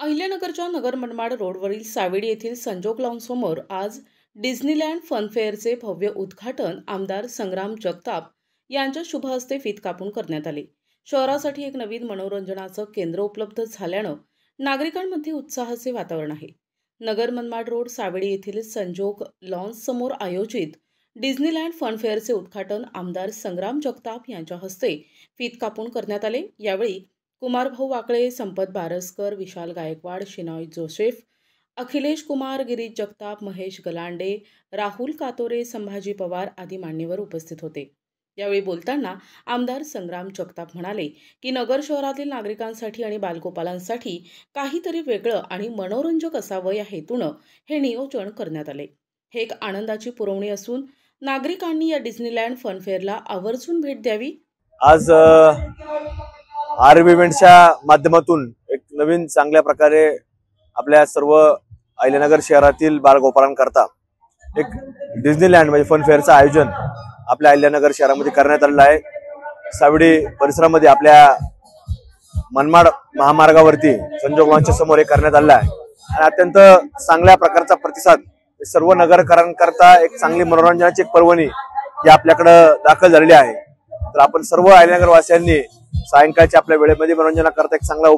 अहिल्यानगरच्या नगर मनमाड रोडवरील सावेडी येथील संजोग लॉनसमोर आज डिझनीलँड फनफेअरचे भव्य उद्घाटन आमदार संग्राम जगताप यांच्या शुभ हस्ते फीत कापून करण्यात आले। शहरासाठी एक नवीन मनोरंजनाचं केंद्र उपलब्ध झाल्यानं नागरिकांमध्ये उत्साहाचे वातावरण आहे। नगर मनमाड रोड सावेडी येथील संजोग लॉन्ससमोर आयोजित डिझनीलँड फनफेअरचे उद्घाटन आमदार संग्राम जगताप यांच्या हस्ते फीत कापून करण्यात आले। यावेळी कुमारभाऊ वाकळे, संपत बारसकर, विशाल गायकवाड, शिनॉय जोसेफ, अखिलेश कुमार, गिरीश जगताप, महेश गलांडे, राहुल कातोरे, संभाजी पवार आदी मान्यवर उपस्थित होते। यावेळी बोलताना आमदार संग्राम जगताप म्हणाले की नगर शहरातील नागरिकांसाठी आणि बालगोपालांसाठी काहीतरी वेगळं आणि मनोरंजक असावं या हेतूनं हे नियोजन करण्यात आले। हे एक आनंदाची पुरवणी असून नागरिकांनी या डिझनीलँड फनफेअरला आवर्जून भेट द्यावी। आज आरबी इव्हेंट्सच्या माध्यमातून एक नवीन चांगल्या प्रकारे आपल्या सर्व अहिल्यानगर शहरातील बालगोपालांकरता एक डिझनीलँड म्हणजे फनफेअरचं आयोजन आपल्या अहिल्यानगर शहरामध्ये करण्यात आलेलं आहे। सावेडी परिसरामध्ये आपल्या मनमाड महामार्गावरती संजोग लॉन्सच्या समोर हे करण्यात आलेलं आहे आणि अत्यंत चांगल्या प्रकारचा प्रतिसाद सर्व नगरकरांकरता एक चांगली मनोरंजनाची एक पर्वणी ही आपल्याकडे दाखल झालेली आहे। तर आपण सर्व अहिल्यानगर वासियांनी सायंकाळच्या आपल्या वेळेमध्ये मनोरंजनाकरता एक चांगला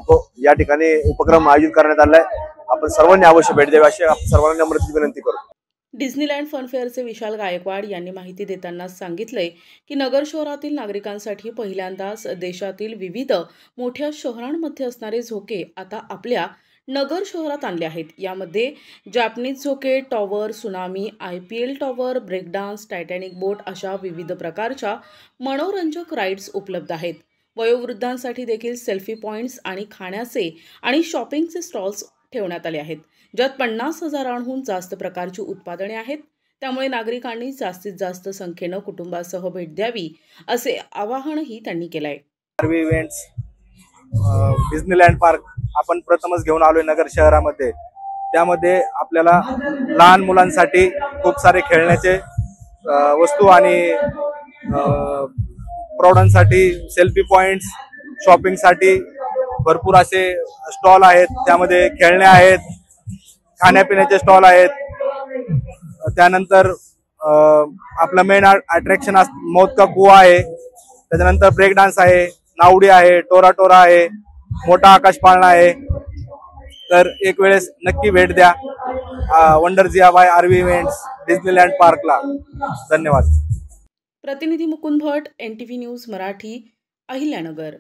या ठिकाणी उपक्रम आयोजित करण्यात आलाय। आपण सर्वांनी अवश्य भेट द्यावी अशी आपण सर्वांना नम्र विनंती करतो। डिझनीलँड फनफेअरचे विशाल गायकवाड यांनी माहिती देताना सांगितले की नगर शहरातील नागरिकांसाठी पहिल्यांदाच देशातील विविध मोठ्या शहरांमध्ये असणारे झोके आता आपल्या नगर शहरात आणले आहेत। यामध्ये जॅपनीज झोके, tower, tsunami, IPL tower, break dance, Titanic boat अशा विविध प्रकारच्या मनोरंजक राईड्स उपलब्ध आहेत। वयोवृद्धांसाठी देखील सेल्फी पॉइंट्स आणि खाण्याचे आणि शॉपिंगचे स्टॉल्स ठेवण्यात आले आहेत, ज्यात 50,000हून जास्त प्रकारची उत्पादने आहेत। त्यामुळे नागरिकांनी जास्तीत जास्त संख्येनं कुटुंबासह भेट द्यावी असे आवाहनही त्यांनी केले आहे। आरबी इव्हेंट्स डिझनीलँड पार्क आपण प्रथमच घेऊन आलोय नगर शहरामध्ये। त्यामध्ये आपल्याला लहान मुलांसाठी खूप सारे खेळण्याचे वस्तू आणि प्रौढांसाठी सेल्फी पॉइंट्स, शॉपिंगसाठी भरपूर असे स्टॉल आहेत। त्यामध्ये खेळणे आहेत, खाण्यापिण्याचे स्टॉल आहेत। त्यानंतर आपलं मेन अट्रॅक्शन मौत का कुआ आहे, त्याच्यानंतर ब्रेक डान्स आहे, नावडी आहे, टोरा टोरा आहे, मोठा आकाश पाळणा आहे। तर एक वेळेस नक्की भेट द्या वंडरजिया बाय आरबी इव्हेंट्स डिझनीलँड पार्कला। धन्यवाद। प्रतिनिधी मुकुंद भट, NTV न्यूज मराठी, अहिल्यानगर।